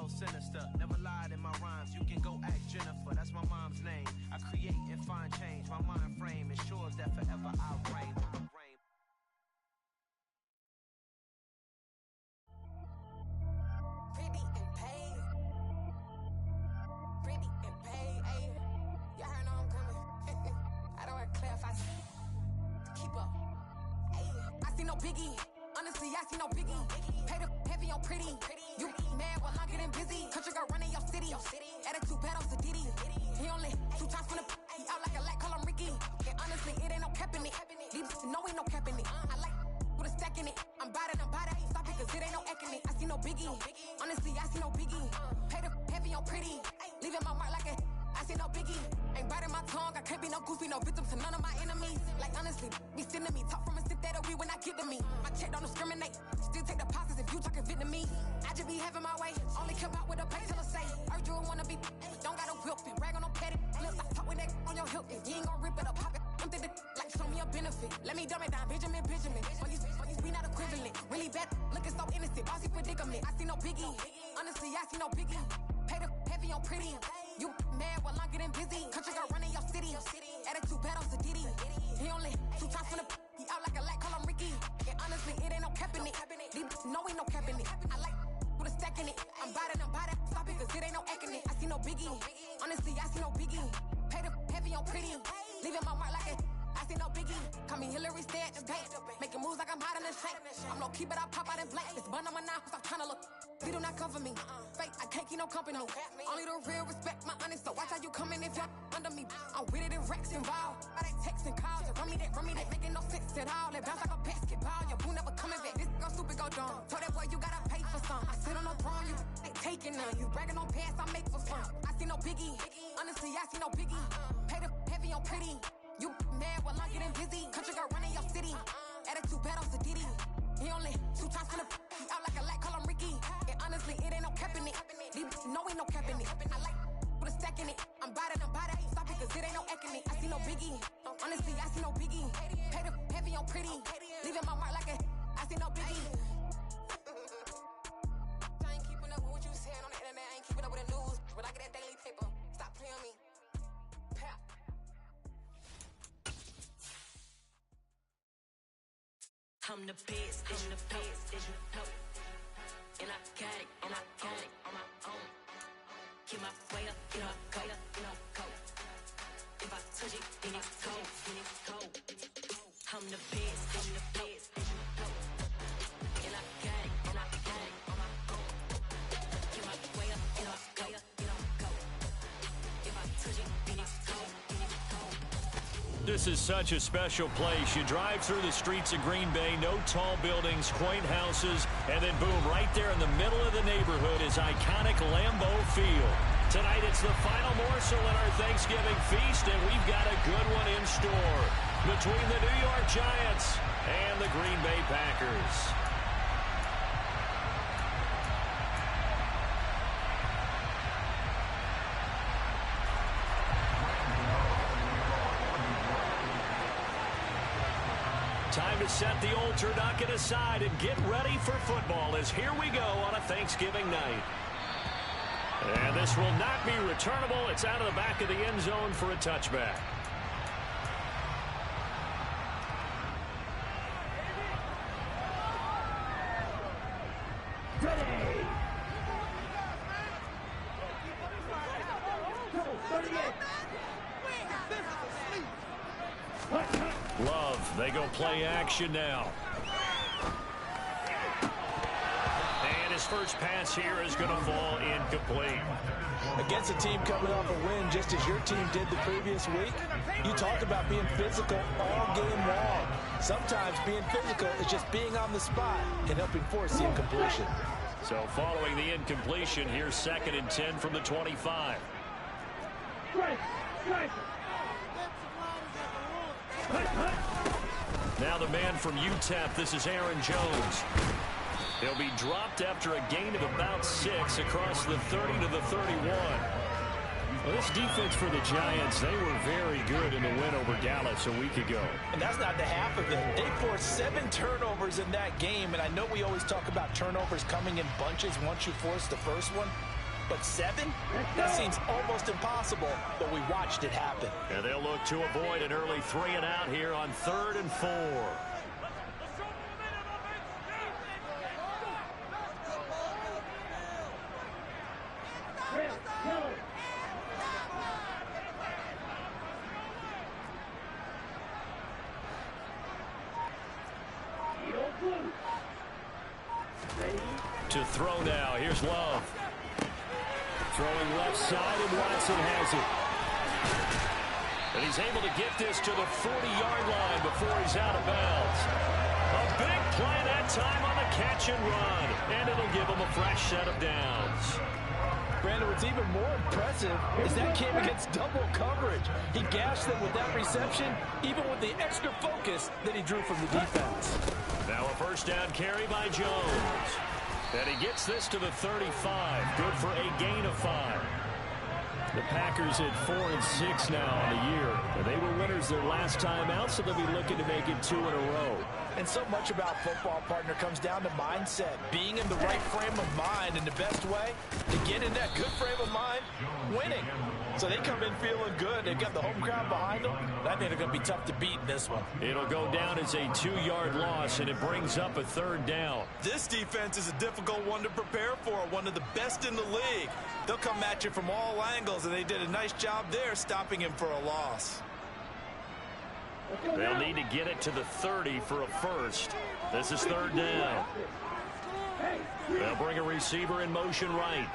sinister. Never lied in my rhymes. You can go ask Jennifer. That's my mom's name. I create and find change. My mind frame ensures that forever I reign. Pretty and paid. Pretty and paid. Ayy. Y'all heard know I'm coming. I don't want to clarify. Keep up. Ayy. I see no biggie. Honestly, I see no biggie. Paid up heavy on pretty. You mad while I'm getting busy. Country girl running your city. Attitude bad on Sadidi. He only 2 times from the he out like a light, call him Ricky. And honestly, it ain't no cap in it. These know ain't no cap in it. I like with a stack in it. I'm by that, ain't stop it, cause it ain't no acting it. I see no biggie. Honestly, I see no biggie. Paid up heavy on pretty. Leaving my mark like a I see no biggie. Ain't biting my tongue. I can't be no goofy, no victim to none of my enemies. Like honestly, be sending me talk from a sit that'll be when I get to me. My check don't discriminate. Still take deposits if you talking Vietnamese. I just be having my way. Only come out with a pay till I say. Urge you wanna be, don't got no whip and rag on no petty. Lips, I talk with that on your hip. If you ain't gon' rip it up, pop it. I'm thinking like show me a benefit. Let me dumb it down, Benjamin. For you, we not equivalent. Really bad, looking so innocent. Bossy predicament. I see no biggie. Honestly, I see no biggie. Paid up heavy on pretty. You mad while I'm getting busy. Country girl running your city. Attitude bad on Sadidi. He only 2 times from the he out like a light, call him Ricky. And honestly, it ain't no cap in it. These know ain't no cap in it. I like with a stack in it. I'm by that, stop it, cause it ain't no acting it. I see no biggie. Honestly, I see no biggie. Paid up heavy on pretty. Leaving my mark like a I see no biggie. Call me Hillary, stay at the bank. Making moves like I'm hiding in shank. I'm low key, but I pop out in blank. It's bun on my knife, stop trying to look. They do not cover me. Fake, I can't keep no company. Only the real respect my honest. So watch how you coming if you're under me. I'm with it and Rex involved. I they texting calls. You run me that, making no sense at all. They bounce like a basketball. Your boo never coming back. This go stupid, go dumb. Told that boy you gotta pay for some. I sit on no throne, you ain't taking none. You bragging on pants, I make for fun. I see no biggie. Honestly, I see no biggie. Paid up heavy on pretty. You mad while I'm getting busy. Country girl running your city. Attitude bad on Sadidi. He only 2 times from the he out like a light, call him Ricky. And honestly, it ain't no cap in it. These know ain't no cap in it. I like with a stack in it. I'm by that, ain't stop it, cause it ain't no acting it. I see no biggie. Honestly, I see no biggie. Paid up heavy on pretty. Leaving my mark like a I see no biggie. I ain't keeping up with what you saying on the internet. I ain't keeping up with the news. But I get that daily paper. Stop playing me. Pap. I'm the best, I'm the best, and I got it, on my own. Get my way up, get up, go. If I touch it, then it's cold. I'm the best, and I got it, on my own. Get my way up, get up, go. If I touch it, then it's cold. This is such a special place. You drive through the streets of Green Bay, no tall buildings, quaint houses, and then boom, right there in the middle of the neighborhood is iconic Lambeau Field. Tonight it's the final morsel in our Thanksgiving feast, and we've got a good one in store between the New York Giants and the Green Bay Packers. Time to set the old turducken aside and get ready for football as here we go on a Thanksgiving night. And this will not be returnable. It's out of the back of the end zone for a touchback. Ready! Love, they go play action now. And his first pass here is going to fall incomplete. Against a team coming off a win just as your team did the previous week, you talk about being physical all game long. Sometimes being physical is just being on the spot and helping force the incompletion. So following the incompletion, here's 2nd and 10 from the 25. Now the man from UTEP, this is Aaron Jones. He'll be dropped after a gain of about 6 across the 30 to the 31. Well, this defense for the Giants, they were very good in the win over Dallas a week ago. And that's not the half of it. They forced 7 turnovers in that game, and I know we always talk about turnovers coming in bunches once you force the first one. But 7? That seems almost impossible, but we watched it happen. And they'll look to avoid an early 3 and out here on 3rd and 4. To throw now. Here's Love. Throwing left side, and Watson has it. And he's able to get this to the 40-yard line before he's out of bounds. A big play that time on the catch and run. And it'll give him a fresh set of downs. Brandon, what's even more impressive is that came against double coverage. He gashed them with that reception, even with the extra focus that he drew from the defense. Now a first down carry by Jones. And he gets this to the 35. Good for a gain of 5. The Packers at 4-6 now on the year. And they were winners their last time out, so they'll be looking to make it 2 in a row. And so much about football, partner, comes down to mindset. Being in the right frame of mind, and the best way to get in that good frame of mind, winning. So they come in feeling good. They've got the home crowd behind them. I think they're going to be tough to beat in this one. It'll go down as a 2-yard loss, and it brings up a 3rd down. This defense is a difficult one to prepare for, one of the best in the league. They'll come at you from all angles, and they did a nice job there stopping him for a loss. They'll need to get it to the 30 for a first. This is 3rd down. They'll bring a receiver in motion right.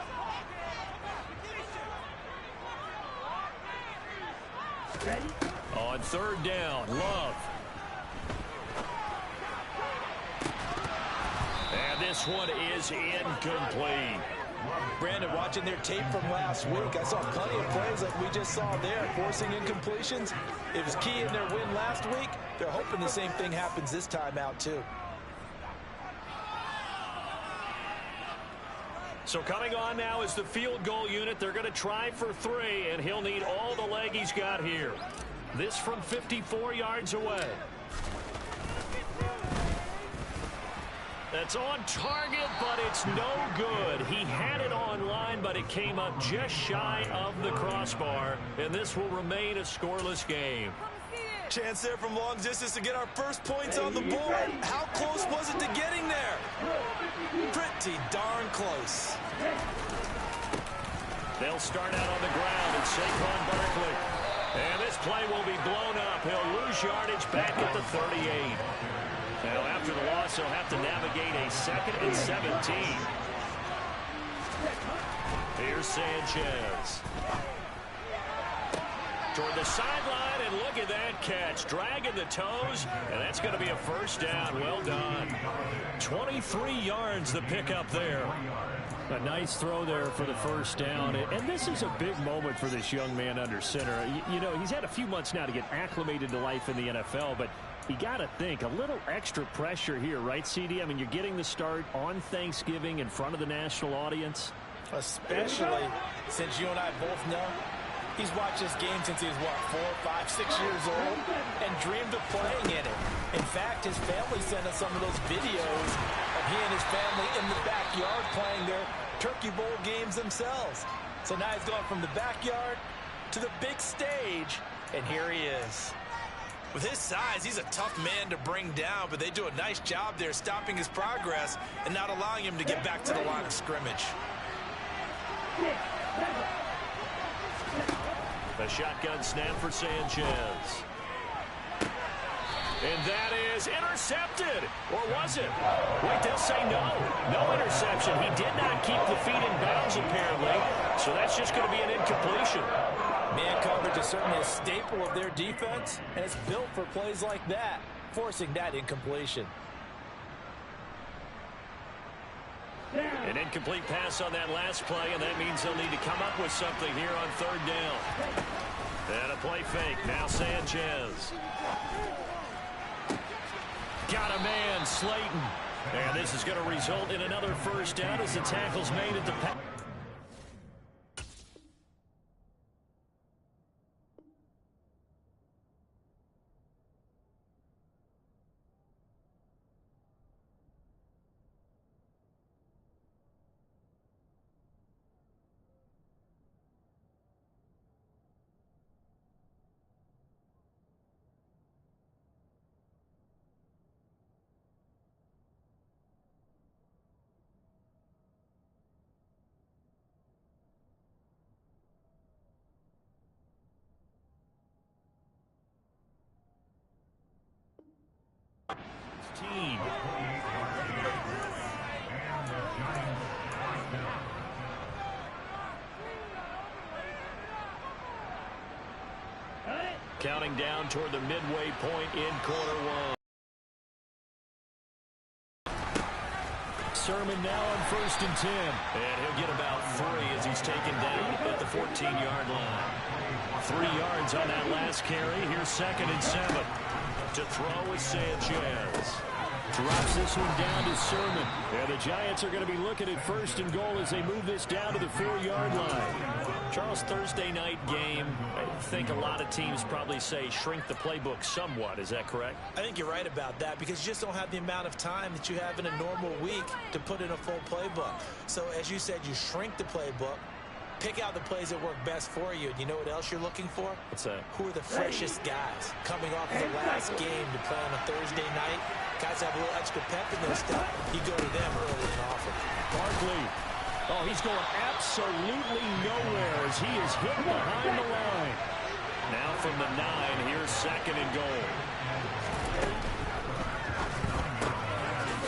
On 3rd down, Love. And this one is incomplete. Brandon, watching their tape from last week, I saw plenty of plays like we just saw there, forcing incompletions. It was key in their win last week. They're hoping the same thing happens this time out, too. So coming on now is the field goal unit. They're going to try for 3, and he'll need all the leg he's got here. This from 54 yards away. That's on target, but it's no good. He had it on line, but it came up just shy of the crossbar, and this will remain a scoreless game. Chance there from long distance to get our first points on the board. How close was it to getting there? Pretty darn close. They'll start out on the ground, and Saquon Barkley. And this play will be blown up. He'll lose yardage back at the 38. Now, after the loss, he'll have to navigate a 2nd and 17. Here's Sanchez. Toward the sideline, and look at that catch. Dragging the toes, and that's going to be a first down. Well done. 23 yards the pickup there. A nice throw there for the first down. And this is a big moment for this young man under center. You know, he's had a few months now to get acclimated to life in the NFL, but you got to think, a little extra pressure here, right, CD? I mean, you're getting the start on Thanksgiving in front of the national audience. Especially since you and I both know he's watched this game since he was, what, 4, 5, 6 years old, and dreamed of playing in it. In fact, his family sent us some of those videos of he and his family in the backyard playing their Turkey Bowl games themselves. So now he's gone from the backyard to the big stage, and here he is. With his size, he's a tough man to bring down, but they do a nice job there stopping his progress and not allowing him to get back to the line of scrimmage. A shotgun snap for Sanchez. And that is intercepted. Or was it? Wait, they'll say no. No interception. He did not keep the feet in bounds, apparently. So that's just going to be an incompletion. Man coverage is certainly a staple of their defense, and it's built for plays like that, forcing that incompletion. An incomplete pass on that last play, and that means they'll need to come up with something here on 3rd down. And a play fake. Now Sanchez. Got a man, Slayton. And this is going to result in another first down as the tackle's made at the pass. counting down toward the midway point in quarter one. Sermon now on 1st and 10. And he'll get about 3 as he's taken down at the 14-yard line. 3 yards on that last carry. Here's 2nd and 7. To throw is Sanchez. Drops this one down to Sermon. And the Giants are going to be looking at 1st and goal as they move this down to the 4-yard line. Charles, Thursday night game, I think a lot of teams probably say shrink the playbook somewhat. Is that correct? I think you're right about that because you just don't have the amount of time that you have in a normal week to put in a full playbook. So as you said, you shrink the playbook, pick out the plays that work best for you. And you know what else you're looking for? What's that? Who are the freshest guys coming off of the last game to play on a Thursday night? Guys have a little extra pep in their step. You go to them early and often. Barkley. Oh, he's going absolutely nowhere as he is hit behind the line. Now from the 9, here's 2nd and goal.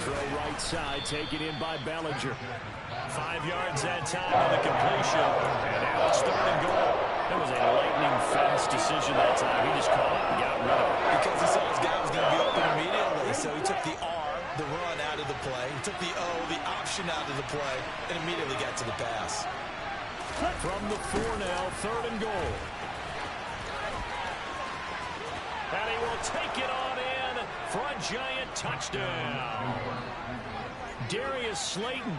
Throw right side, taken in by Bellinger. 5 yards that time on the completion. And now it's 3rd and goal. That was a lightning-fast decision that time. He just caught it and got rid of it. Because he saw his guy was going to be open immediately, so he took the R, the run, out of the play. He took the O, the option, out of the play, and immediately got to the pass. From the 4 now, 3rd and goal. And he will take it on in for a Giant touchdown. Darius Slayton,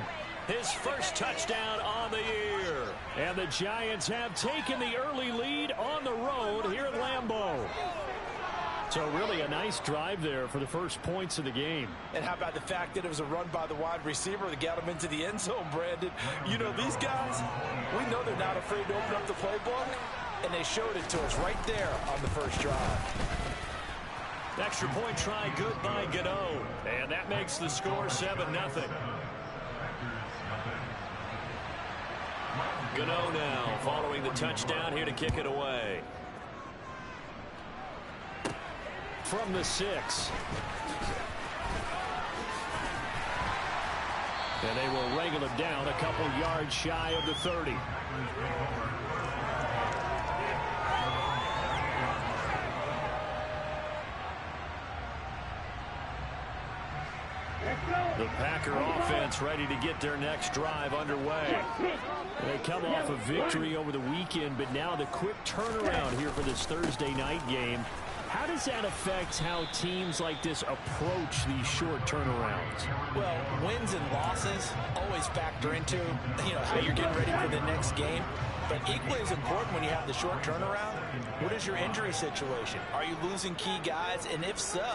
his first touchdown on the year. And the Giants have taken the early lead on the road here at Lambeau. So really a nice drive there for the first points of the game. And how about the fact that it was a run by the wide receiver that got him into the end zone, Brandon? You know, these guys, we know they're not afraid to open up the playbook, and they showed it to us right there on the first drive. Extra point try good by Gano. And that makes the score 7-0. Gano now following the touchdown here to kick it away. From the 6. And they will wrangle it down a couple yards shy of the 30. The Packer offense ready to get their next drive underway. They come off a victory over the weekend, but now the quick turnaround here for this Thursday night game. How does that affect how teams like this approach these short turnarounds? Well, wins and losses always factor into, how you're getting ready for the next game. But equally as important when you have the short turnaround, what is your injury situation? Are you losing key guys? And if so,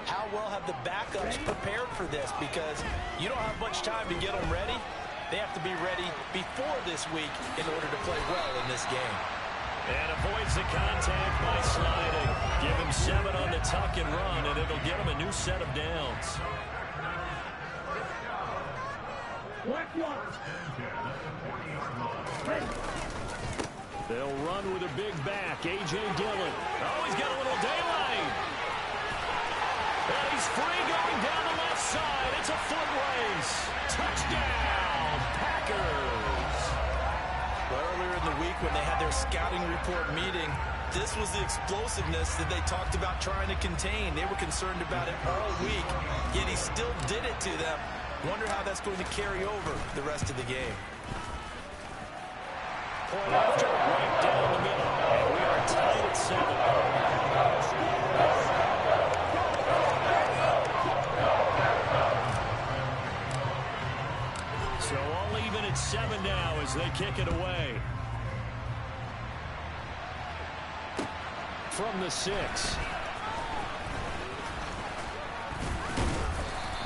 how well have the backups prepared for this? Because you don't have much time to get them ready. They have to be ready before this week in order to play well in this game. And avoids the contact by sliding. Give him 7 on the tuck and run, and it'll get him a new set of downs. They'll run with a big back, A.J. Dillon. Oh, he's got a little daylight. And he's free going down the left side. It's a foot race. Touchdown, Packers. Well, earlier in the week when they had their scouting report meeting, this was the explosiveness that they talked about trying to contain. They were concerned about it all week, yet he still did it to them. Wonder how that's going to carry over the rest of the game. Point after, right down the middle. And we are tied at 7. So all even at 7 now as they kick it away. From the 6.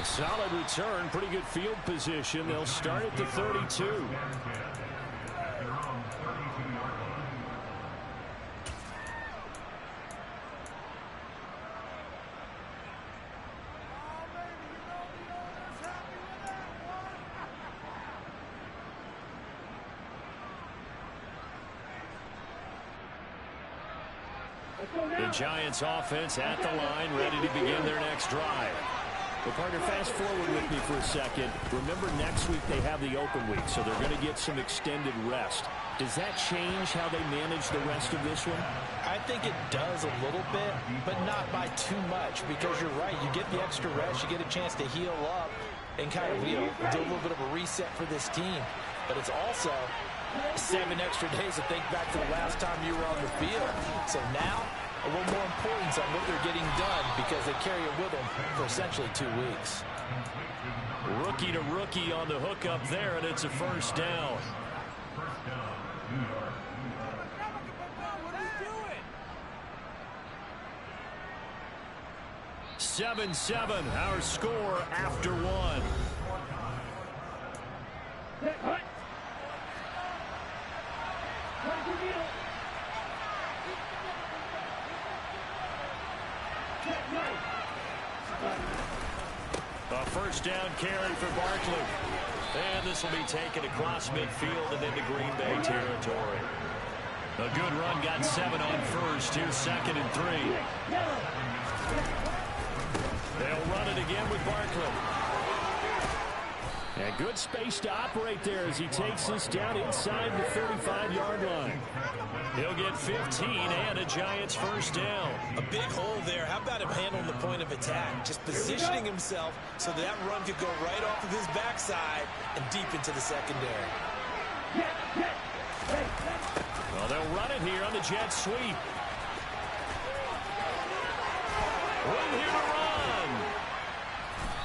Solid return, pretty good field position. They'll start at the 32. The Giants offense at the line, ready to begin their next drive. Well, partner, fast forward with me for a second. Remember, next week they have the open week, so they're going to get some extended rest. Does that change how they manage the rest of this one? I think it does a little bit, but not by too much, because you're right. You get the extra rest, you get a chance to heal up and kind of, do a little bit of a reset for this team. But it's also 7 extra days to think back to the last time you were on the field. So now, a little more importance on what they're getting done because they carry it with them for essentially 2 weeks. Rookie to rookie on the hookup there, and it's a first down. 7-7, our score after 1. A first down carry for Barkley. And this will be taken across midfield and into Green Bay territory. A good run, got 7 on first. Here's 2nd and 3. They'll run it again with Barkley. And good space to operate there as he takes this down inside the 35-yard line. He'll get 15 and a Giants first down. A big hole there. How about him handling the point of attack? Just positioning himself so that run could go right off of his backside and deep into the secondary. Well, they'll run it here on the jet sweep. Room here to run.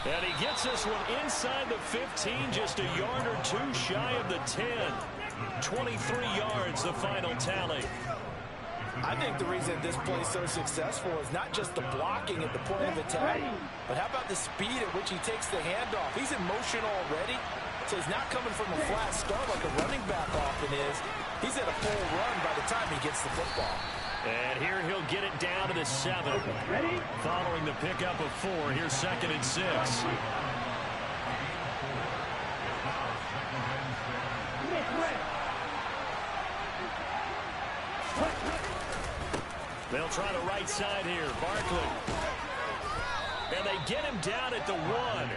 And he gets this one inside the 15, just a yard or 2 shy of the 10. 23 yards, the final tally. I think the reason this play is so successful is not just the blocking at the point of attack, but how about the speed at which he takes the handoff? He's in motion already, so he's not coming from a flat start like a running back often is. He's at a full run by the time he gets the football. And here he'll get it down to the 7. Following the pickup of 4, here's 2nd and 6. They'll try the right side here. Barkley. And they get him down at the 1.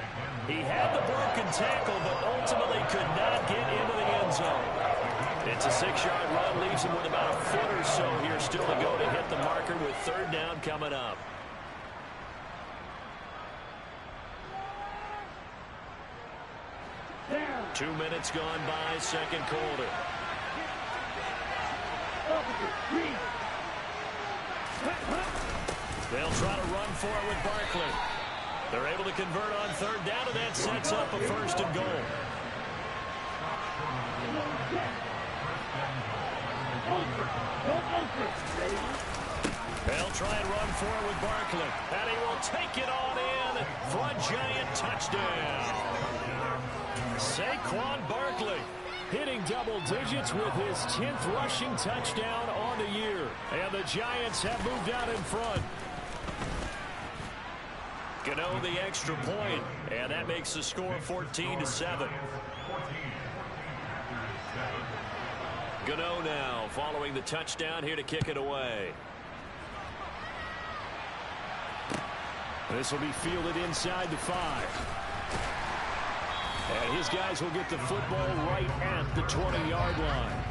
He had the broken tackle, but ultimately could not get into the end zone. It's a 6-yard run, leaves him with about a foot or so here still to go to hit the marker with 3rd down coming up. Down. 2 minutes gone by, 2nd quarter. They'll try to run for it with Barkley. They're able to convert on 3rd down, and that sets up a 1st and goal. They'll try and run for it with Barkley. And he will take it on in for a Giant touchdown. Saquon Barkley hitting double digits with his 10th rushing touchdown on the year. And the Giants have moved out in front. Gano the extra point, and that makes the score 14-7. Gano now following the touchdown here to kick it away. This will be fielded inside the 5. And his guys will get the football right at the 20-yard line.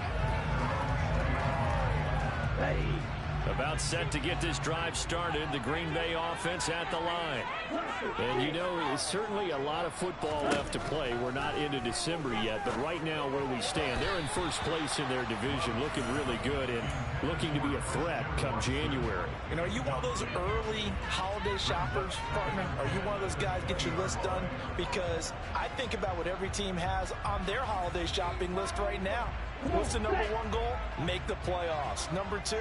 About set to get this drive started, the Green Bay offense at the line. And you know, there's certainly a lot of football left to play. We're not into December yet, but right now where we stand, they're in first place in their division, looking really good and looking to be a threat come January. You know, are you one of those early holiday shoppers, partner? Are you one of those guys get your list done? Because I think about what every team has on their holiday shopping list right now. What's the number 1 goal? Make the playoffs. Number 2,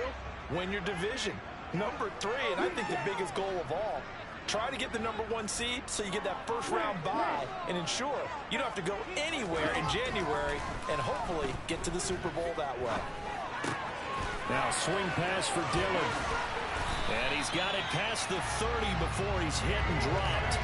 win your division. Number 3, and I think the biggest goal of all, try to get the number 1 seed so you get that first round bye and ensure you don't have to go anywhere in January and hopefully get to the Super Bowl that way. Now swing pass for Dillon. And he's got it past the 30 before he's hit and dropped.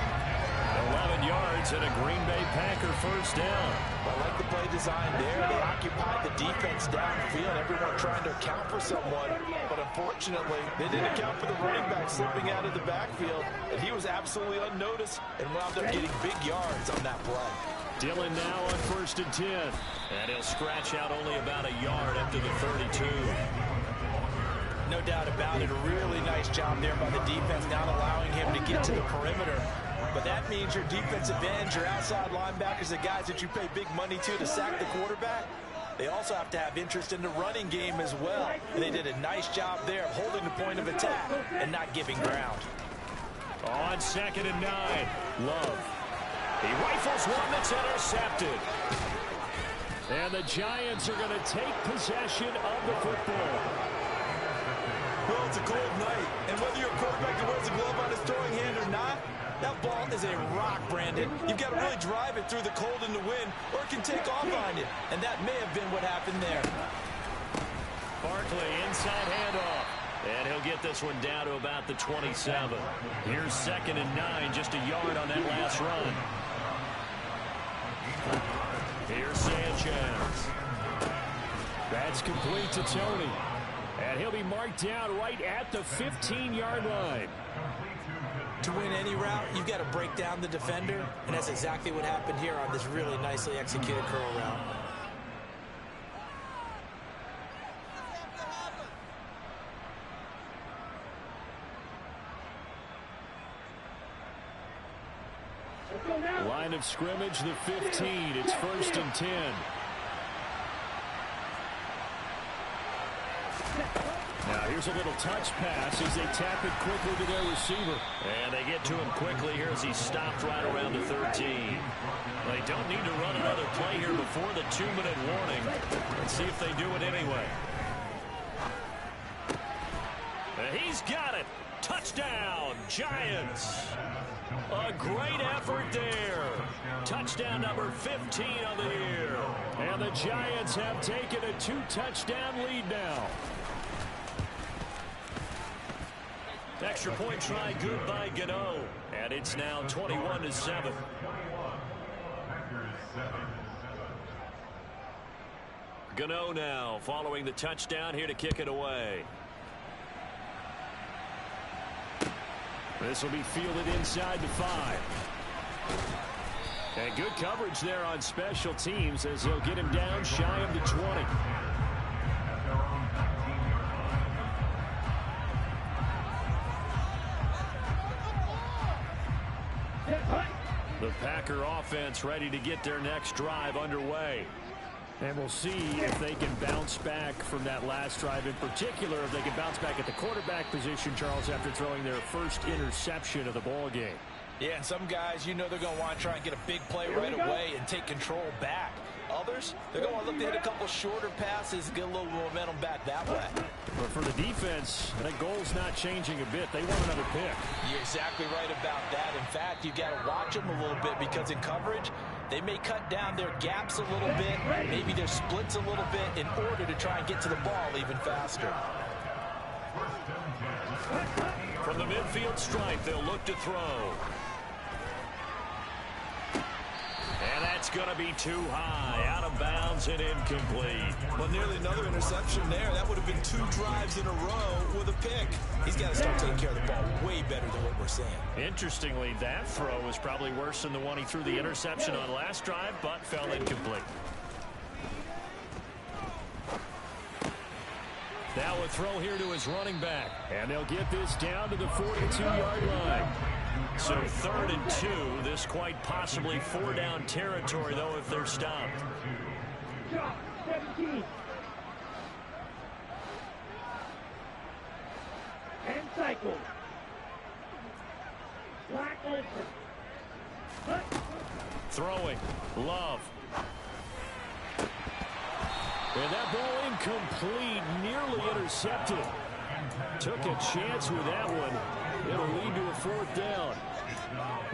11 yards and a Green Bay Packer first down. I like the play design there. They occupied the defense downfield, everyone trying to account for someone, but unfortunately, they didn't account for the running back slipping out of the backfield, and he was absolutely unnoticed and wound up getting big yards on that play. Dillon now on 1st and 10, and he'll scratch out only about a yard after the 32. No doubt about it, a really nice job there by the defense, not allowing him to get to the perimeter. But that means your defensive ends, your outside linebackers, the guys that you pay big money to sack the quarterback, they also have to have interest in the running game as well. And they did a nice job there of holding the point of attack and not giving ground. On 2nd and 9, Love. He rifles one that's intercepted. And the Giants are going to take possession of the football. Well, it's a cold night, and whether you're a quarterback that wears a glove on his throwing hand or not, that ball is a rock, Brandon. You've got to really drive it through the cold and the wind, or it can take off on you, and that may have been what happened there. Barkley, inside handoff, and he'll get this one down to about the 27. Here's 2nd and 9, just a yard on that last run. Here's Sanchez. That's complete to Tony. And he'll be marked down right at the 15-yard line. To win any route, you've got to break down the defender, and that's exactly what happened here on this really nicely executed curl route. Line of scrimmage, the 15. It's 1st and 10. Now here's a little touch pass as they tap it quickly to their receiver. And they get to him quickly here as he's stopped right around the 13. They don't need to run another play here before the 2-minute warning. Let's see if they do it anyway. And he's got it. Touchdown, Giants. A great effort there. Touchdown number 15 of the year. And the Giants have taken a 2-touchdown lead now. Extra point try good by Gano. And it's now 21-7. Gano now following the touchdown here to kick it away. This will be fielded inside the 5. And good coverage there on special teams as they'll get him down shy of the 20. The Packer offense ready to get their next drive underway. And we'll see if they can bounce back from that last drive, in particular if they can bounce back at the quarterback position, Charles, after throwing their first interception of the ball game. Yeah, and some guys, you know they're going to want to try and get a big play right away and take control back. Others, they're going to look to hit a couple shorter passes, get a little momentum back that way. But for the defense, that goal's not changing a bit. They want another pick. You're exactly right about that. In fact, you've got to watch them a little bit because in coverage, they may cut down their gaps a little bit, maybe their splits a little bit in order to try and get to the ball even faster. From the midfield stripe, they'll look to throw. And that's going to be too high, out of bounds and incomplete. Well, nearly another interception there. That would have been 2 drives in a row with a pick. He's got to start taking care of the ball way better than what we're seeing. Interestingly, that throw was probably worse than the one he threw the interception on last drive, but fell incomplete. Now a throw here to his running back. And they'll get this down to the 42-yard line. So 3rd and 2. This quite possibly 4-down territory, though, if they're stopped. 17. And cycle. Black open. Throwing. Love. And that ball incomplete, nearly intercepted. Took a chance with that one. It'll lead to a 4th down.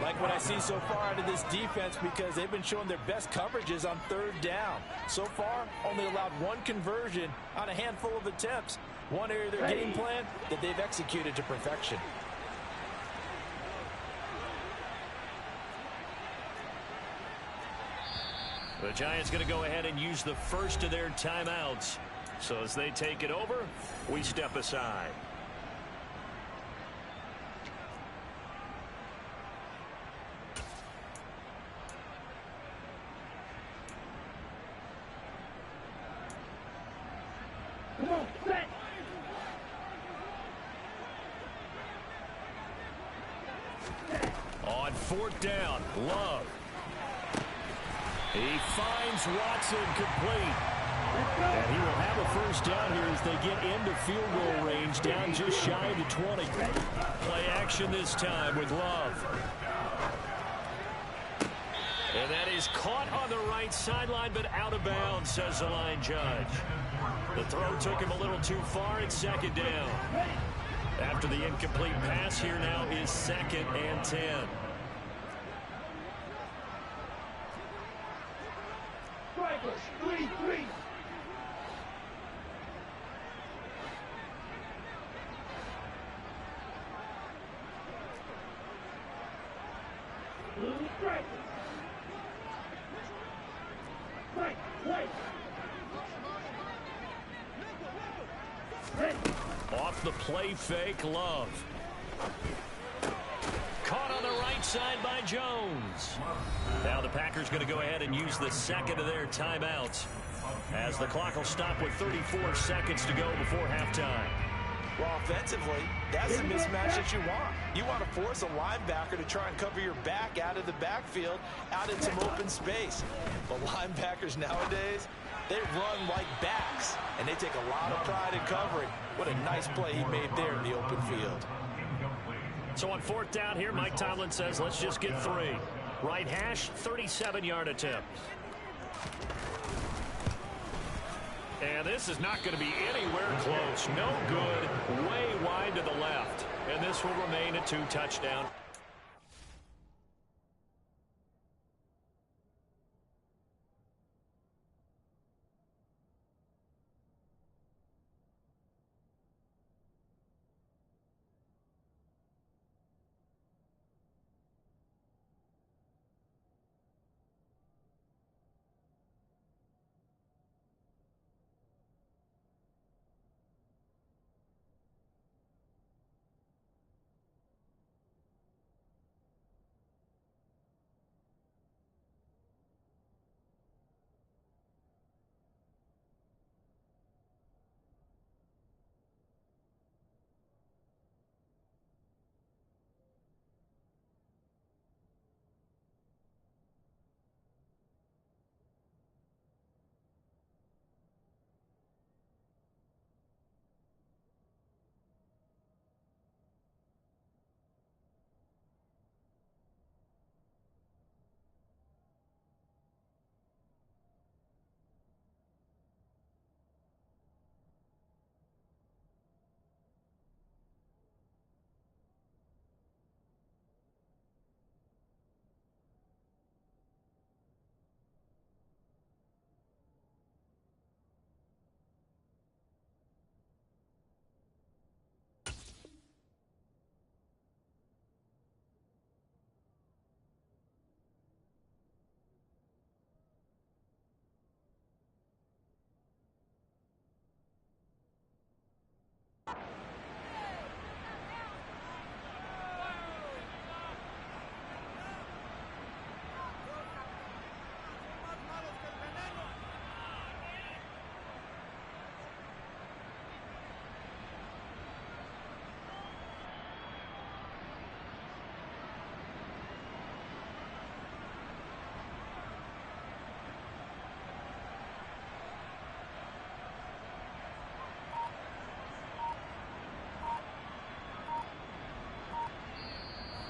Like what I see so far out of this defense because they've been showing their best coverages on 3rd down. So far, only allowed 1 conversion on a handful of attempts. One area of their game plan that they've executed to perfection. The Giants going to go ahead and use the first of their timeouts. So as they take it over, we step aside. Come on, set. On fourth down, Love. He finds Watson complete. And he will have a first down here as they get into field goal range, down just shy of the 20. Play action this time with Love. And that is caught on the right sideline, but out of bounds, says the line judge. The throw took him a little too far. It's second down. After the incomplete pass, here now is 2nd and 10. Strikers, 3-3. Blue strikers. Right, right. Off the play fake, Love. Caught on the right side by Jones. Now the Packers going to go ahead and use the second of their timeouts as the clock will stop with 34 seconds to go before halftime. Well, offensively, that's the mismatch that you want. You want to force a linebacker to try and cover your back out of the backfield, out in some open space. But linebackers nowadays, they run like backs, and they take a lot of pride in covering. What a nice play he made there in the open field. So on fourth down here, Mike Tomlin says, let's just get 3. Right hash, 37-yard attempt. And this is not going to be anywhere close. No good. Way wide to the left. And this will remain a 2-touchdown.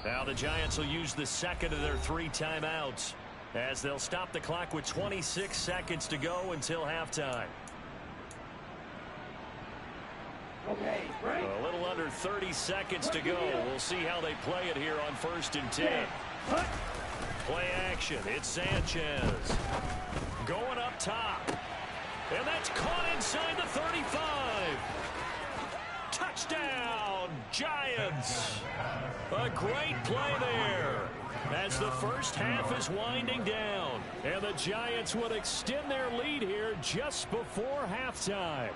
Now the Giants will use the second of their 3 timeouts as they'll stop the clock with 26 seconds to go until halftime. Okay, break. A little under 30 seconds to go. We'll see how they play it here on 1st and 10. Play action. It's Sanchez. Going up top. And that's caught inside the 35. Touchdown, Giants. A great play there. as the first half is winding down. And the Giants would extend their lead here just before halftime.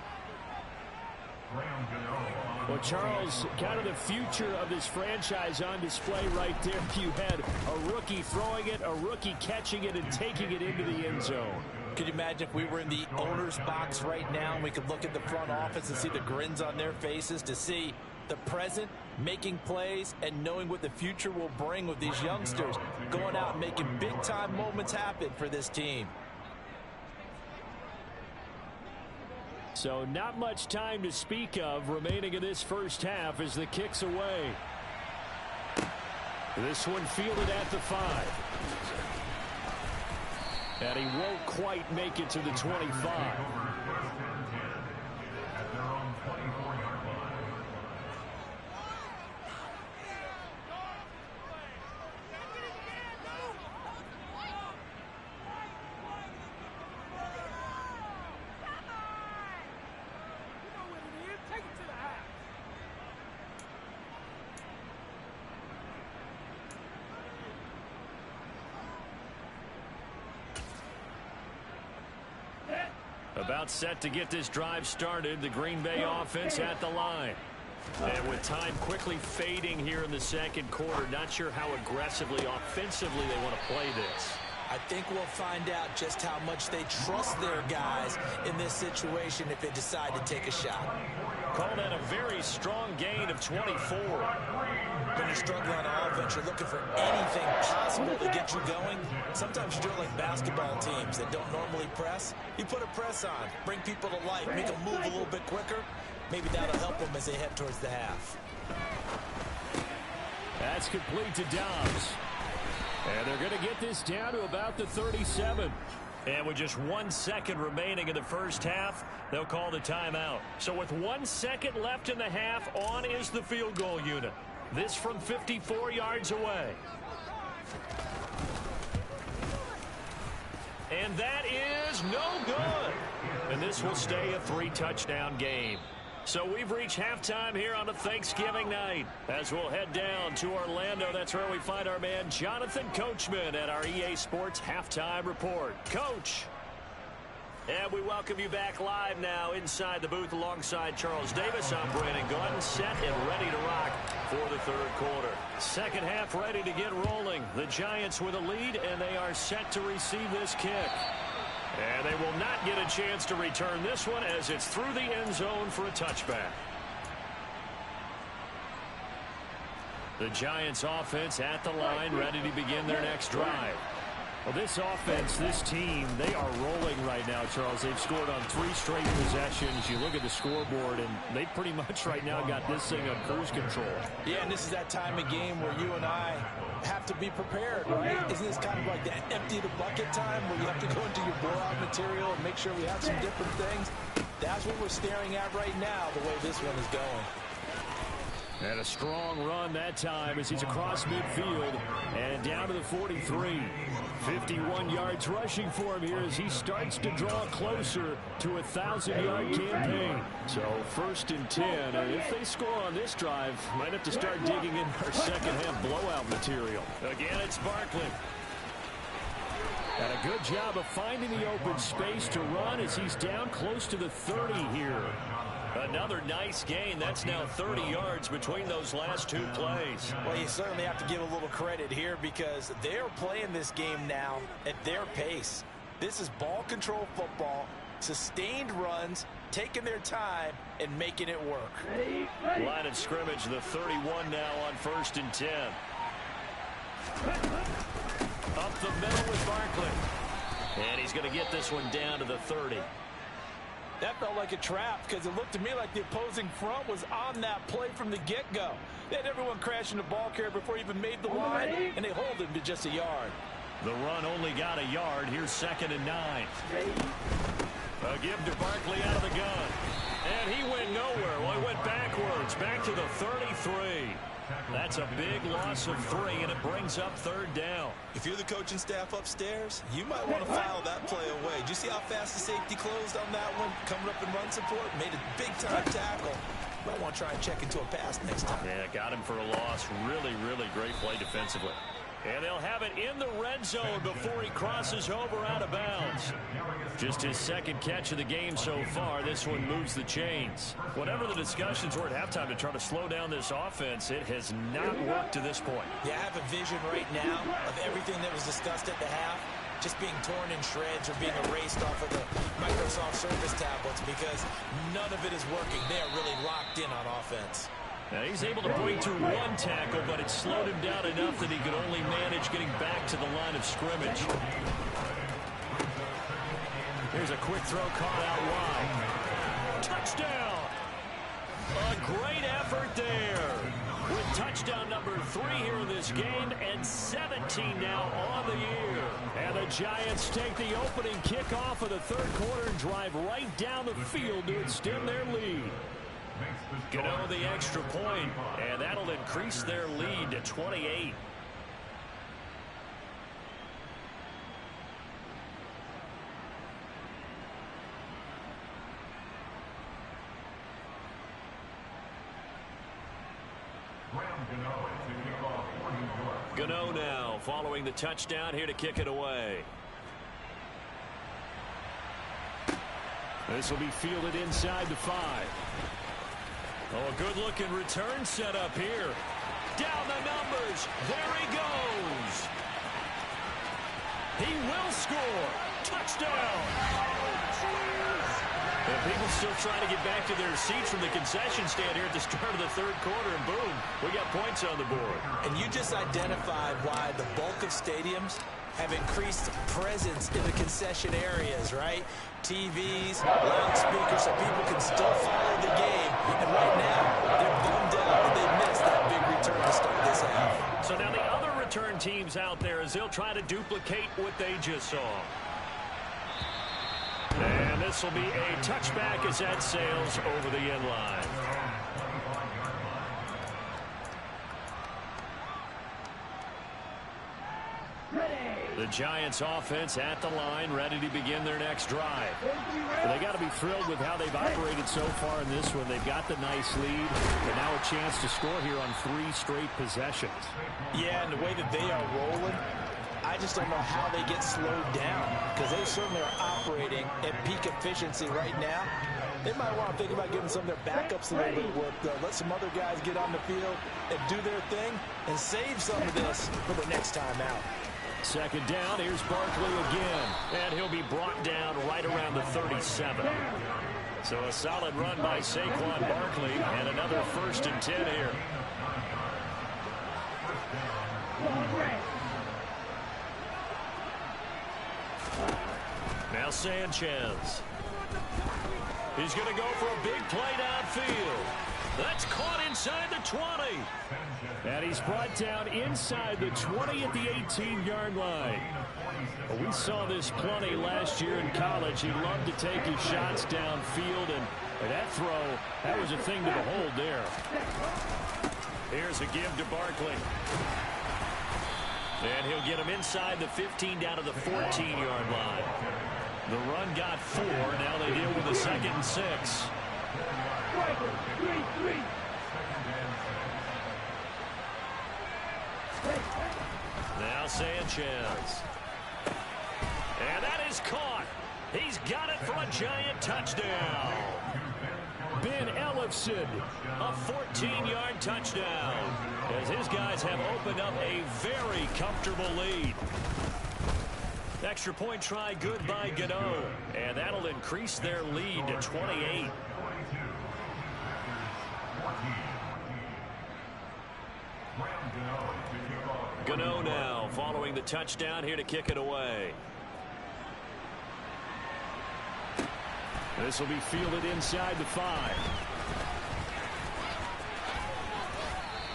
Well, Charles, kind of the future of this franchise on display right there. You had a rookie throwing it, a rookie catching it, and taking it into the end zone. Could you imagine if we were in the owner's box right now and we could look at the front office and see the grins on their faces, to see the present making plays and knowing what the future will bring with these youngsters going out and making big-time moments happen for this team. So not much time to speak of remaining in this first half as the kick's away. This one fielded at the 5. And he won't quite make it to the 25. About set to get this drive started, the Green Bay offense at the line. And with time quickly fading here in the second quarter, not sure how aggressively, offensively they want to play this. I think we'll find out just how much they trust their guys in this situation if they decide to take a shot. Call that a very strong gain of 24. When you're struggling on offense, you're looking for anything possible to get you going. Sometimes you do it like basketball teams that don't normally press. You put a press on, bring people to life, make them move a little bit quicker. Maybe that'll help them as they head towards the half. That's complete to Dobbs. And they're going to get this down to about the 37. And with just 1 second remaining in the first half, they'll call the timeout. So with 1 second left in the half, on is the field goal unit. This from 54 yards away. And that is no good. And this will stay a 3-touchdown game. So we've reached halftime here on a Thanksgiving night. As we'll head down to Orlando, that's where we find our man Jonathan Coachman at our EA Sports Halftime Report. Coach. And we welcome you back live now inside the booth alongside Charles Davis. I'm Brandon Gaudin, set and ready to rock for the third quarter. Second half ready to get rolling. The Giants with a lead, and they are set to receive this kick. And they will not get a chance to return this one as it's through the end zone for a touchback. The Giants offense at the line, ready to begin their next drive. Well, this offense, this team, they are rolling right now, Charles. They've scored on 3 straight possessions. You look at the scoreboard, and they pretty much right now got this thing on cruise control. Yeah, and this is that time of game where you and I have to be prepared, right? Isn't this kind of like that empty the bucket time where you have to go into your blowout material and make sure we have some different things? That's what we're staring at right now, the way this one is going. And a strong run that time as he's across midfield and down to the 43. 51 yards rushing for him here as he starts to draw closer to a 1,000-yard campaign. So 1st and 10, and if they score on this drive, might have to start digging in our second-half blowout material. Again, it's Barkley. And a good job of finding the open space to run as he's down close to the 30 here. Another nice gain. That's now 30 yards between those last 2 plays. Well, you certainly have to give a little credit here because they're playing this game now at their pace. This is ball control football, sustained runs, taking their time, and making it work. Line of scrimmage, the 31 now on 1st and 10. Up the middle with Barkley. And he's going to get this one down to the 30. That felt like a trap because it looked to me like the opposing front was on that play from the get-go. They had everyone crashing the ball carrier before he even made the line, and they hold him to just a yard. The run only got a yard. Here's 2nd and 9. A give to Barkley out of the gun. And he went nowhere. Well, he went backwards, back to the 33. That's a big loss of 3, and it brings up 3rd down. If you're the coaching staff upstairs, you might want to file that play away. Did you see how fast the safety closed on that one? Coming up in run support, made a big-time tackle. Might want to try and check into a pass next time. Yeah, got him for a loss. Really, really great play defensively. And they'll have it in the red zone before he crosses over out of bounds. Just his second catch of the game so far. This one moves the chains. Whatever the discussions were at halftime to try to slow down this offense, it has not worked to this point. Yeah, I have a vision right now of everything that was discussed at the half just being torn in shreds or being erased off of the Microsoft Surface tablets because none of it is working. They are really locked in on offense. Now he's able to break through one tackle, but it slowed him down enough that he could only manage getting back to the line of scrimmage. Here's a quick throw caught out wide. Touchdown! A great effort there. With touchdown number 3 here in this game and 17 now on the year. And the Giants take the opening kickoff of the third quarter and drive right down the field to extend their lead. Gano the extra point, and that'll increase their lead to 28. Gano now following the touchdown here to kick it away. This will be fielded inside the 5. Oh, a good-looking return set up here. Down the numbers. There he goes. He will score. Touchdown. And people still trying to get back to their seats from the concession stand here at the start of the third quarter, and boom, we got points on the board. And you just identified why the bulk of stadiums have increased presence in the concession areas, right? TVs, loudspeakers, so people can still follow the game. And right now, they're bummed out that they missed that big return to start this half. So now the other return teams out there as they'll try to duplicate what they just saw. And this will be a touchback as that sails over the end line. The Giants offense at the line, ready to begin their next drive. Well, they got to be thrilled with how they've operated so far in this one. They've got the nice lead, and now a chance to score here on 3 straight possessions. Yeah, and the way that they are rolling, I just don't know how they get slowed down because they certainly are operating at peak efficiency right now. They might want to think about giving some of their backups a little bit of work, though. Let some other guys get on the field and do their thing and save some of this for the next time out. Second down, here's Barkley again, and he'll be brought down right around the 37. So a solid run by Saquon Barkley, and another 1st and 10 here. Now Sanchez. He's going to go for a big play downfield. That's caught inside the 20. And he's brought down inside the 20 at the 18-yard line. Well, we saw this plenty last year in college. He loved to take his shots downfield, and that throw, that was a thing to behold there. Here's a give to Barkley. And he'll get him inside the 15 down to the 14-yard line. The run got 4. Now they deal with a 2nd and 6. Now Sanchez. And that is caught. He's got it for a Giant touchdown. Ben Ellefson, a 14-yard touchdown, as his guys have opened up a very comfortable lead. Extra point try good by Gano, and that'll increase their lead to 28. Gano now following the touchdown here to kick it away. This will be fielded inside the 5.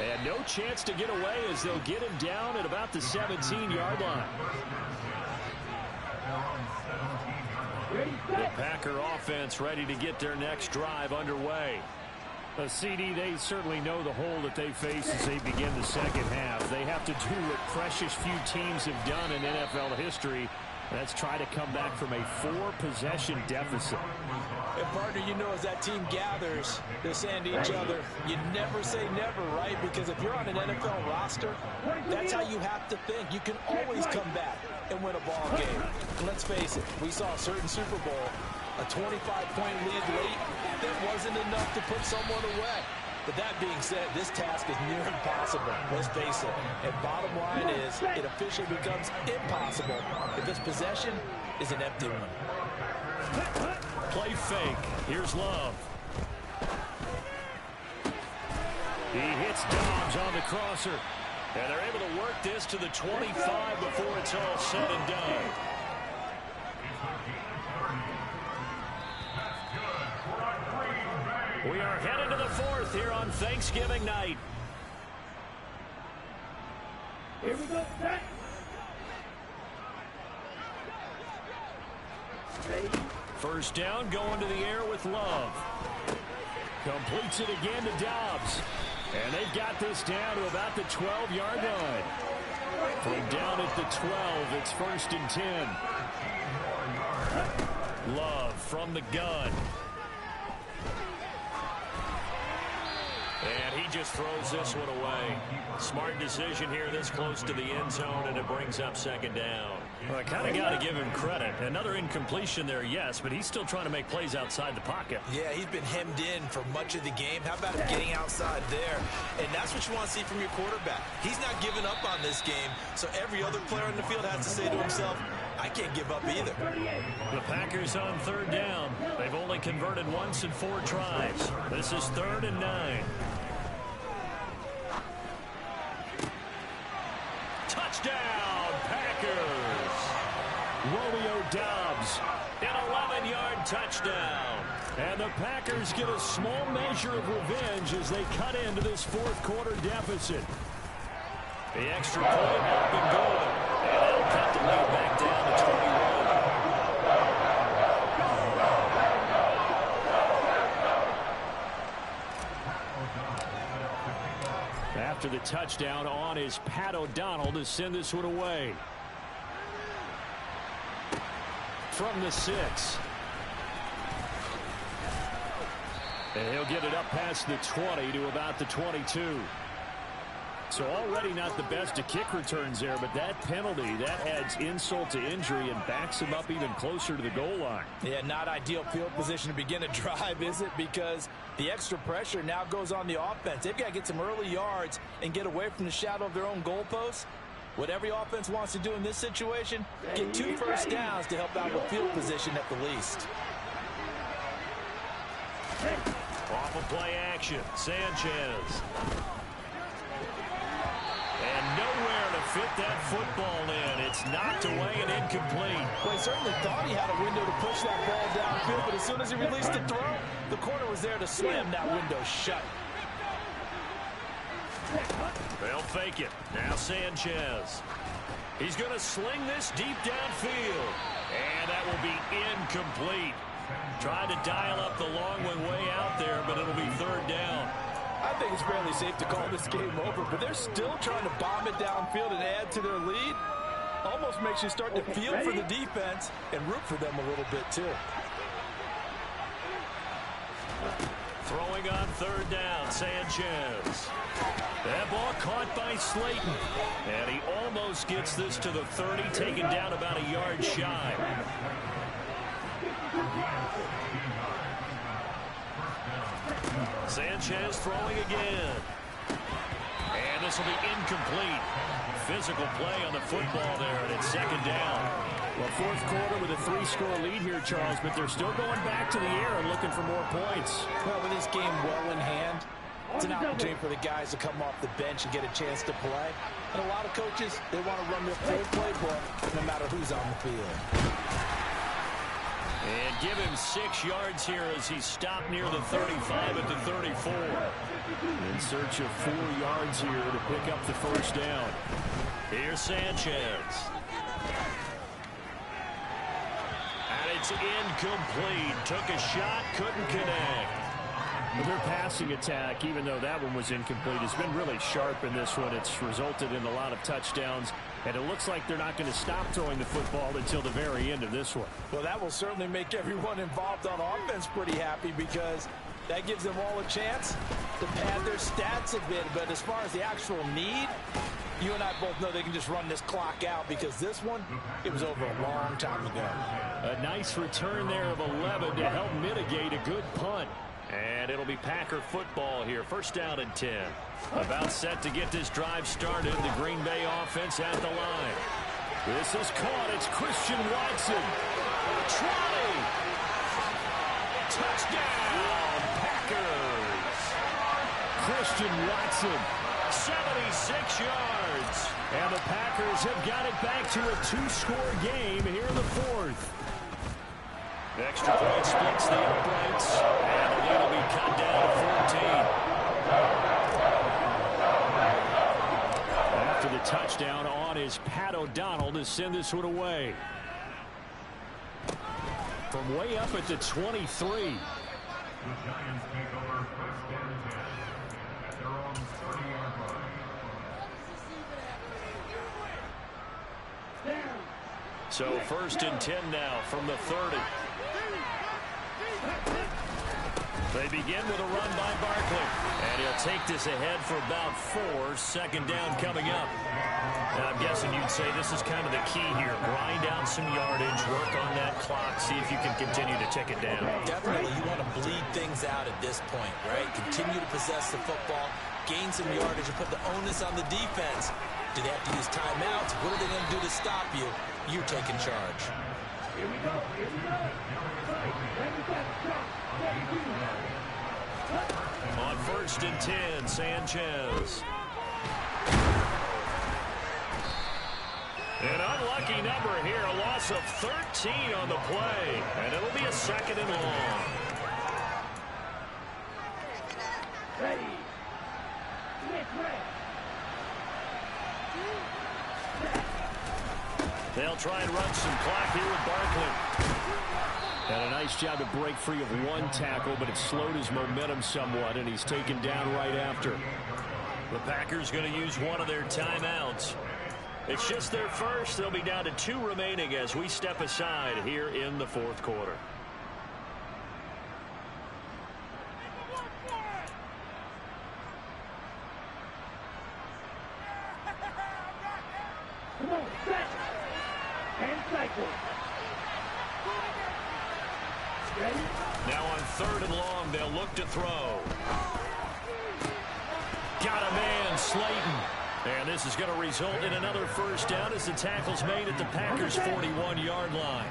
And no chance to get away as they'll get him down at about the 17-yard line. The Packer offense ready to get their next drive underway. CD, they certainly know the hole that they face as they begin the second half. They have to do what precious few teams have done in NFL history, Let's try to come back from a 4-possession deficit. And partner, you know, as that team gathers, they're saying to each other, you never say never, right? Because if you're on an NFL roster, that's how you have to think. You can always come back and win a ball game. And let's face it, we saw a certain Super Bowl, a 25-point lead late, that wasn't enough to put someone away. But that being said, this task is near impossible, let's face it. And bottom line is, it officially becomes impossible if this possession is an empty one. Play fake. Here's Love. He hits Dobbs on the crosser. And they're able to work this to the 25 before it's all said and done. We are headed to the 4th here on Thanksgiving night. Here we go, set. First down, going to the air with Love. Completes it again to Dobbs. And they've got this down to about the 12-yard line. From down at the 12, it's 1st and 10. Love from the gun. And he just throws this one away. Smart decision here this close to the end zone, and it brings up 2nd down. Well, I kind of got to give him credit. Another incompletion there, yes, but he's still trying to make plays outside the pocket. Yeah, he's been hemmed in for much of the game. How about him getting outside there? And that's what you want to see from your quarterback. He's not giving up on this game, so every other player in the field has to say to himself, I can't give up either. The Packers on 3rd down. They've only converted once in 4 tries. This is 3rd and 9. Touchdown, Packers! Romeo Dobbs, an 11-yard touchdown. And the Packers get a small measure of revenge as they cut into this 4th quarter deficit. The extra point up and good. And that'll cut the lead back down to 21. After the touchdown, on is Pat O'Donnell to send this one away. From the 6. And he'll get it up past the 20 to about the 22. So already not the best of kick returns there, but that penalty, that adds insult to injury and backs him up even closer to the goal line. Yeah, not ideal field position to begin a drive, is it? Because the extra pressure now goes on the offense. They've got to get some early yards and get away from the shadow of their own goalposts. What every offense wants to do in this situation, get 2 first downs to help out with field position at the least. Off of play action, Sanchez. And nowhere to fit that football in. It's knocked away and incomplete. Well, he certainly thought he had a window to push that ball downfield, but as soon as he released the throw, the corner was there to slam that window shut. They'll fake it. Now Sanchez. He's going to sling this deep downfield. And that will be incomplete. Tried to dial up the long one way out there, but it'll be 3rd down. I think it's fairly safe to call this game over, but they're still trying to bomb it downfield and add to their lead. Almost makes you start to feel for the defense and root for them a little bit, too. Throwing on 3rd down, Sanchez. That ball caught by Slayton. And he almost gets this to the 30, taken down about a yard shy. Sanchez throwing again. And this will be incomplete. Physical play on the football there, and it's 2nd down. Well, 4th quarter with a 3-score lead here, Charles, but they're still going back to the air and looking for more points. Well, with this game well in hand, it's an opportunity for the guys to come off the bench and get a chance to play. And a lot of coaches, they want to run their full playbook no matter who's on the field. And give him 6 yards here as he stopped near the 35 at the 34. In search of 4 yards here to pick up the 1st down. Here's Sanchez. And it's incomplete. Took a shot, couldn't connect. Their passing attack, even though that one was incomplete, has been really sharp in this one. It's resulted in a lot of touchdowns, and it looks like they're not going to stop throwing the football until the very end of this one. Well, that will certainly make everyone involved on offense pretty happy because that gives them all a chance to pad their stats a bit. But as far as the actual need, you and I both know they can just run this clock out because this one, it was over a long time ago. A nice return there of 11 to help mitigate a good punt. And it'll be Packer football here. First down and 10. About set to get this drive started. The Green Bay offense at the line. This is caught. It's Christian Watson. Trotting. Touchdown, Packers. Christian Watson, 76 yards. And the Packers have got it back to a 2-score game here in the fourth. Extra point splits the uprights, and the lead will be cut down to 14. After the touchdown, on is Pat O'Donnell to send this one away. From way up at the 23. The Giants take over first down and 10 at their own 30-yard line. So first and 10 now from the 30. They begin with a run by Barkley. And he'll take this ahead for about 4. Second down coming up. Now, I'm guessing you'd say this is kind of the key here. Grind out some yardage, work on that clock, see if you can continue to tick it down. Definitely, you want to bleed things out at this point, right? Continue to possess the football, gain some yardage, and put the onus on the defense. Do they have to use timeouts? What are they going to do to stop you? You're taking charge. Here we go. Here we go. On first and 10, Sanchez. An unlucky number here, a loss of 13 on the play, and it'll be a second and long. Ready. They'll try and run some clock here with Barkley. And a nice job to break free of one tackle, but it slowed his momentum somewhat, and he's taken down right after. The Packers going to use one of their timeouts. It's just their first. They'll be down to 2 remaining as we step aside here in the fourth quarter. Come on, set. And cycle. Ready? Now on third and long, they'll look to throw. Got a man, Slayton. And this is going to result in another first down as the tackle's made at the Packers' 41-yard line.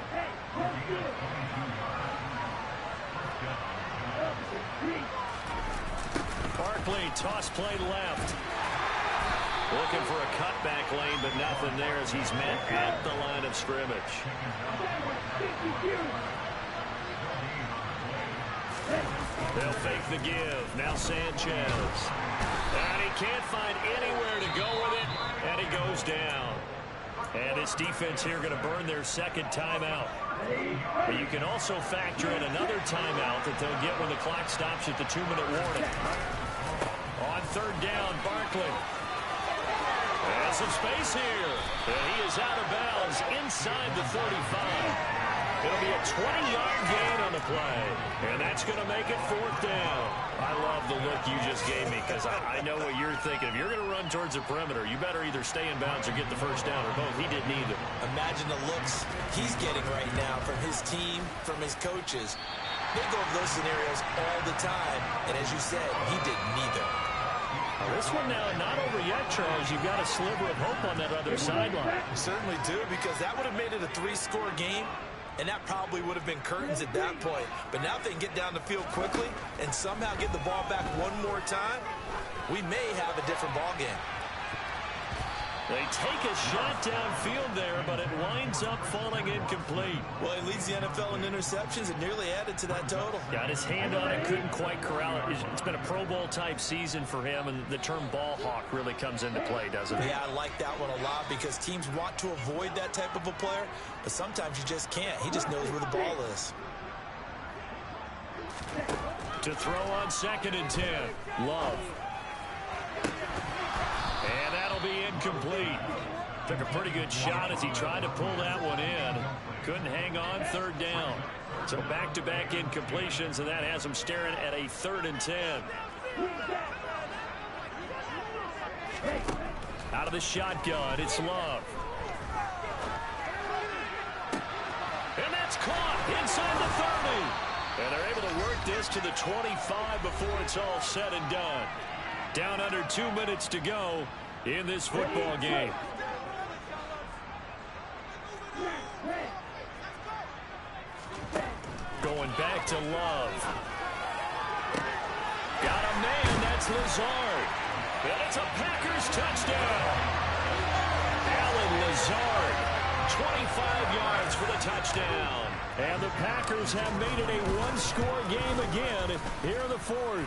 Barkley, toss play left. Looking for a cutback lane, but nothing there as he's met at the line of scrimmage. They'll fake the give. Now Sanchez. And he can't find anywhere to go with it, and he goes down. And this defense here going to burn their second timeout. But you can also factor in another timeout that they'll get when the clock stops at the 2-minute warning. On third down, Barkley. And some space here. And he is out of bounds inside the 35. It'll be a 20-yard gain on the play. And that's going to make it fourth down. I love the look you just gave me because I know what you're thinking. If you're going to run towards the perimeter, you better either stay in bounds or get the first down or both. He did neither. Imagine the looks he's getting right now from his team, from his coaches. They go over those scenarios all the time. And as you said, he did neither. This one now not over yet, Charles. You've got a sliver of hope on that other sideline. You certainly do, because that would have made it a 3-score game, and that probably would have been curtains at that point. But now if they can get down the field quickly and somehow get the ball back one more time, we may have a different ball game. They take a shot downfield there, but it winds up falling incomplete. Well, he leads the NFL in interceptions and nearly added to that total. Got his hand on it, couldn't quite corral it. It's been a Pro Bowl-type season for him, and the term ball hawk really comes into play, doesn't it? Yeah, I like that one a lot because teams want to avoid that type of a player, but sometimes you just can't. He just knows where the ball is. To throw on 2nd and 10. Love. And that'll be incomplete. Took a pretty good shot as he tried to pull that one in. Couldn't hang on 3rd down. So back-to-back incompletions, and that has him staring at a 3rd and 10. Out of the shotgun, it's Love. And that's caught inside the 30. And they're able to work this to the 25 before it's all said and done. Down under 2 minutes to go in this football game. Going back to Love. Got a man, that's Lazard. And it's a Packers touchdown. Allen Lazard, 25 yards for the touchdown. And the Packers have made it a one-score game again here in the 4th.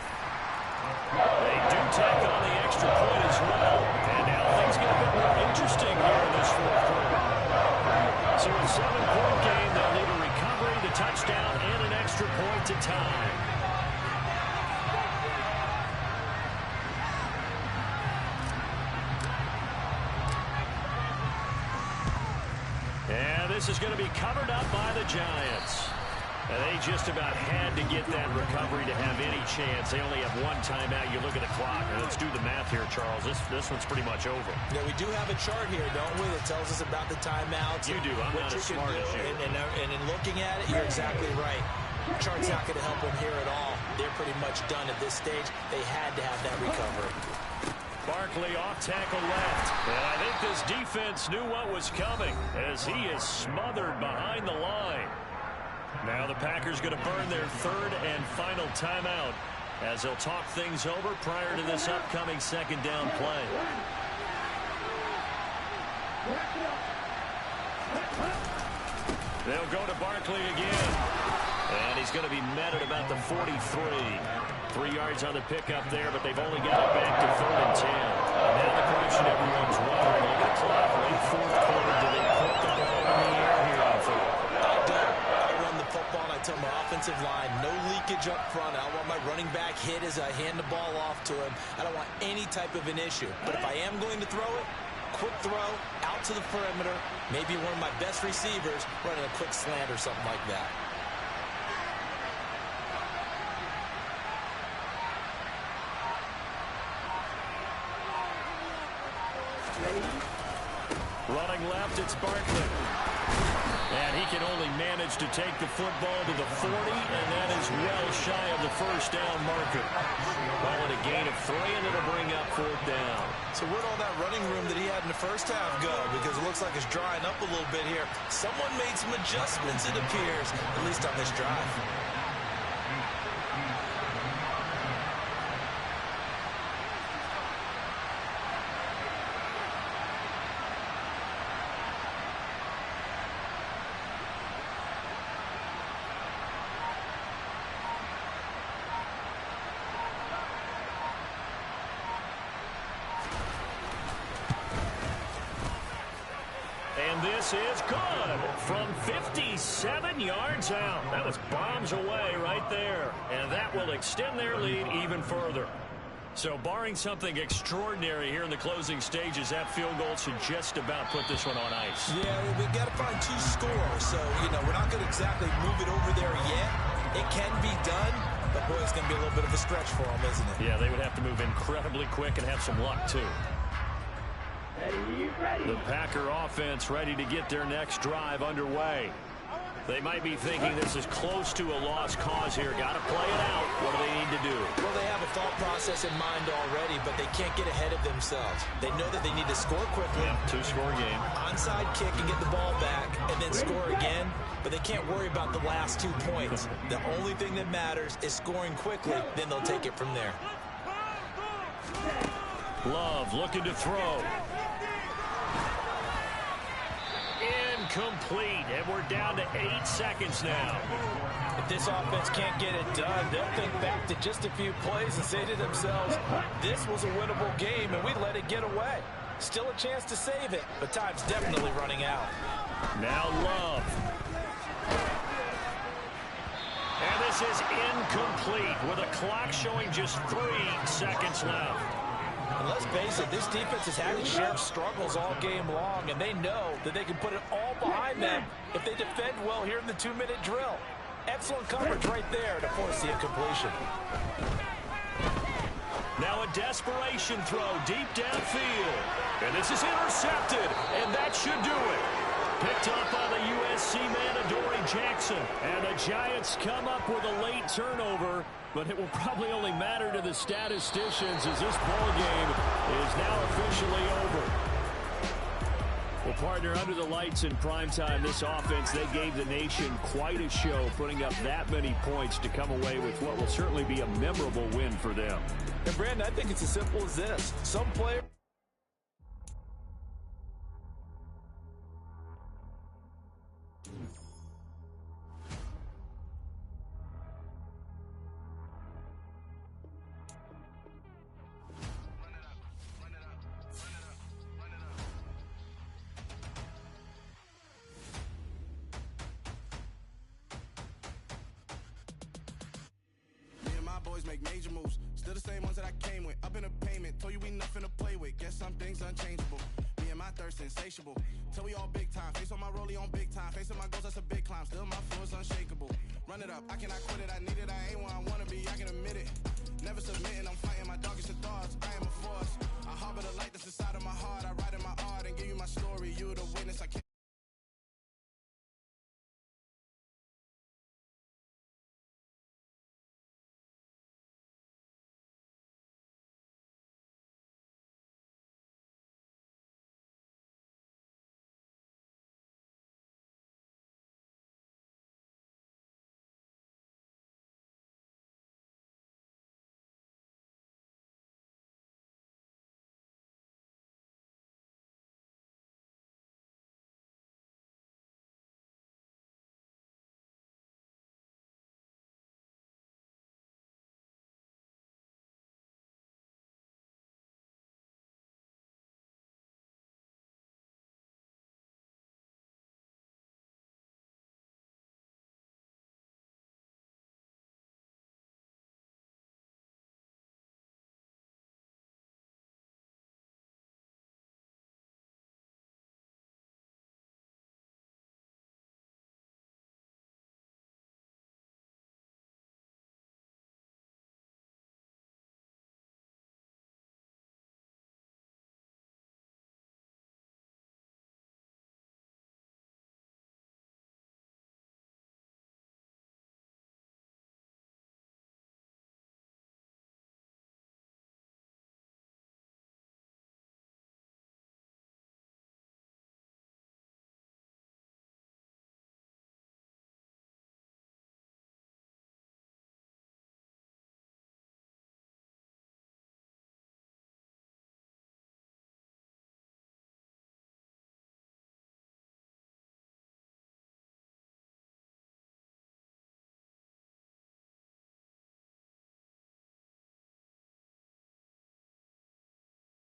They do tack on the extra point as well. And now things get a bit more interesting here in this 4th quarter. So a 7-point game, they'll need a recovery, the touchdown, and an extra point to tie. And this is going to be covered up by the Giants. And they just about had to get that recovery to have any chance. They only have one timeout. You look at the clock. Now let's do the math here, Charles. This one's pretty much over. Yeah, we do have a chart here, don't we, that tells us about the timeouts. You do. I'm not as smart as you. And in looking at it, you're exactly right. The chart's not going to help them here at all. They're pretty much done at this stage. They had to have that recovery. Barkley off tackle left. And I think this defense knew what was coming as he is smothered behind the line. Now the Packers going to burn their 3rd and final timeout as they'll talk things over prior to this upcoming 2nd down play. They'll go to Barkley again. And he's going to be met at about the 43. 3 yards on the pickup there, but they've only got it back to 3rd and 10. And now the question everyone's wondering, look at the clock, late 4th quarter, do they put the ball in the air here on 4th? Football, and I tell my offensive line, no leakage up front. I don't want my running back hit as I hand the ball off to him. I don't want any type of an issue. But if I am going to throw it, quick throw, out to the perimeter, maybe one of my best receivers running a quick slant or something like that. Running left, it's Barkley. And he can only manage to take the football to the 40, and that is well shy of the 1st down marker. Well, at a gain of 3, and it'll bring up 4th down. So where'd all that running room that he had in the first half go? Because it looks like it's drying up a little bit here. Someone made some adjustments, it appears, at least on this drive. This is good from 57 yards out. That was bombs away right there. And that will extend their lead even further. So barring something extraordinary here in the closing stages, that field goal should just about put this one on ice. Yeah, we've got to find 2 scores. So, we're not going to exactly move it over there yet. It can be done, but boy, it's going to be a little bit of a stretch for them, isn't it? Yeah, they would have to move incredibly quick and have some luck, too. The Packer offense ready to get their next drive underway. They might be thinking this is close to a lost cause here. Got to play it out. What do they need to do? Well, they have a thought process in mind already, but they can't get ahead of themselves. They know that they need to score quickly. Yeah, 2-score game. Onside kick and get the ball back, and then score again. But they can't worry about the last 2 points. The only thing that matters is scoring quickly. Then they'll take it from there. Love looking to throw. Incomplete, and we're down to 8 seconds now. If this offense can't get it done, they'll think back to just a few plays and say to themselves, this was a winnable game, and we let it get away. Still a chance to save it, but time's definitely running out. Now Love. And this is incomplete with a clock showing just 3 seconds left. And let's face it, this defense has had its share of struggles all game long, and they know that they can put it all behind them if they defend well here in the 2-minute drill. Excellent coverage right there to force the incompletion. Now a desperation throw deep downfield. And this is intercepted, and that should do it. Picked up by the USC man, Adoree Jackson. And the Giants come up with a late turnover, but it will probably only matter to the statisticians as this ball game is now officially over. Well, partner, under the lights in primetime, this offense, they gave the nation quite a show, putting up that many points to come away with what will certainly be a memorable win for them. And, Brandon, I think it's as simple as this. Some players... Boys make major moves, still the same ones that I came with. Up in the payment, told you we nothing to play with. Guess some things unchangeable. Me and my thirst insatiable. Till we all big time. Face on my rollie on big time. Facing my goals, that's a big climb. Still my floor is unshakable. Run it up, I cannot quit it. I need it, I ain't where I wanna be. I can admit it. Never submitting, I'm fighting my darkest of thoughts. I am a force. I harbor the light that's inside of my heart. I